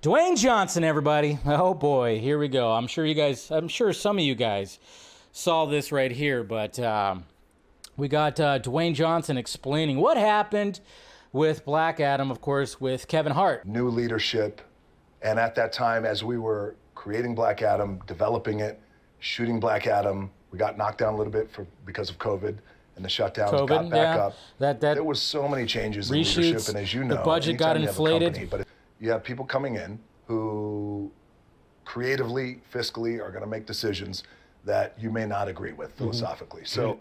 Dwayne Johnson, everybody. Oh boy, here we go. I'm sure some of you guys saw this right here, but we got Dwayne Johnson explaining what happened with Black Adam, of course, with Kevin Hart. New leadership, and at that time, as we were creating Black Adam, developing it, shooting Black Adam, we got knocked down a little bit because of COVID. And the shutdowns got back up. There was so many changes in leadership, and as you know, the budget got inflated. But you have people coming in who creatively, fiscally are going to make decisions that you may not agree with philosophically. So,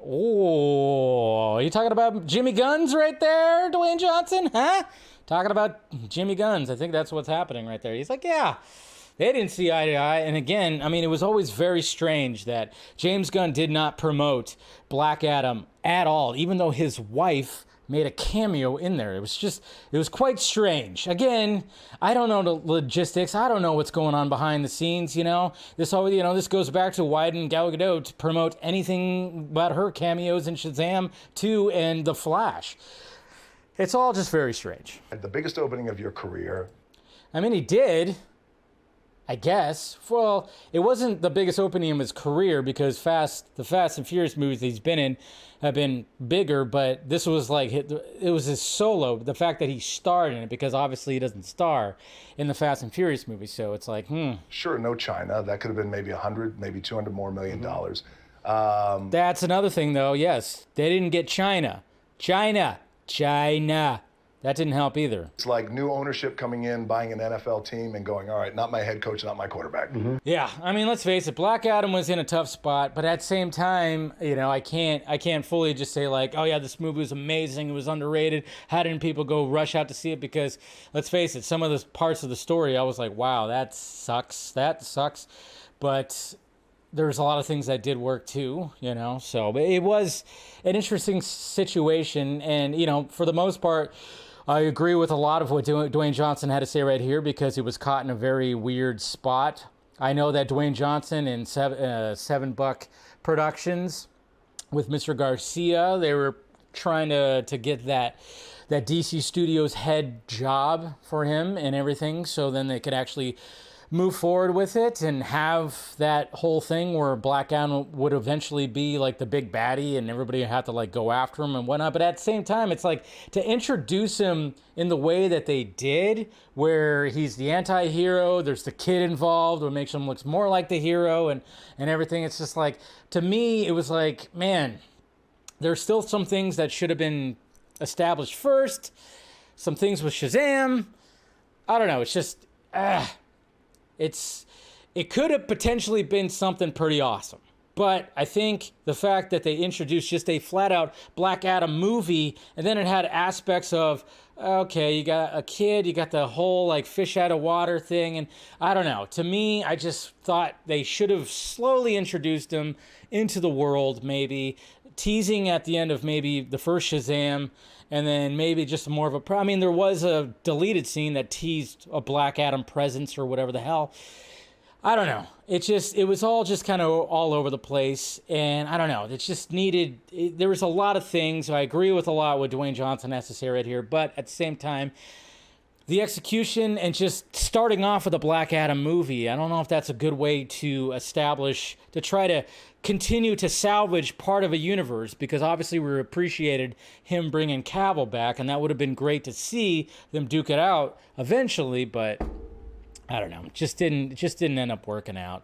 are you talking about Jimmy Guns right there, Dwayne Johnson? Huh? Talking about Jimmy Guns. I think that's what's happening right there. He's like, yeah. They didn't see eye to eye. And again, I mean, it was always very strange that James Gunn did not promote Black Adam at all, even though his wife made a cameo in there. It was quite strange. Again, I don't know the logistics. I don't know what's going on behind the scenes, This goes back to why didn't Gal Gadot to promote anything about her cameos in Shazam 2 and The Flash. It's all just very strange. The biggest opening of your career. I mean, he did. I guess. Well, it wasn't the biggest opening of his career because the Fast and Furious movies that he's been in have been bigger, but this was like, it was his solo, the fact that he starred in it, because obviously he doesn't star in the Fast and Furious movies, so it's like, Sure, no China. That could have been maybe $100, maybe $200 more million. That's another thing, though, yes. They didn't get China. China. That didn't help either. It's like new ownership coming in, buying an NFL team and going, all right, not my head coach, not my quarterback. Yeah, I mean, let's face it, Black Adam was in a tough spot, but at the same time, I can't fully just say like, oh yeah, this movie was amazing, it was underrated. How didn't people go rush out to see it? Because let's face it, some of the parts of the story, I was like, wow, that sucks. But there's a lot of things that did work too, so it was an interesting situation. And, for the most part, I agree with a lot of what Dwayne Johnson had to say right here because he was caught in a very weird spot. I know that Dwayne Johnson and Seven Buck Productions with Mr. Garcia, they were trying to get that DC Studios head job for him and everything, so then they could actually move forward with it and have that whole thing where Black Adam would eventually be like the big baddie and everybody would have to like go after him and whatnot. But at the same time, it's like to introduce him in the way that they did, where he's the anti-hero, there's the kid involved, what makes him look more like the hero and everything. It's just like, to me, it was like, man, there's still some things that should have been established first. Some things with Shazam. I don't know. It's just, It could have potentially been something pretty awesome. But I think the fact that they introduced just a flat-out Black Adam movie, and then it had aspects of, okay, you got a kid, you got the whole like fish out of water thing, and I don't know. To me, I just thought they should have slowly introduced him into the world, maybe teasing at the end of maybe the first Shazam, and then maybe just more of a... I mean, there was a deleted scene that teased a Black Adam presence or whatever the hell. I don't know. It was all just kind of all over the place, and I don't know. It just needed... there was a lot of things. I agree with a lot what Dwayne Johnson has to say right here, but at the same time, the execution and just starting off with a Black Adam movie, I don't know if that's a good way to establish, to try to continue to salvage part of a universe, because obviously we appreciated him bringing Cavill back, and that would have been great to see them duke it out eventually, but I don't know, it just didn't end up working out.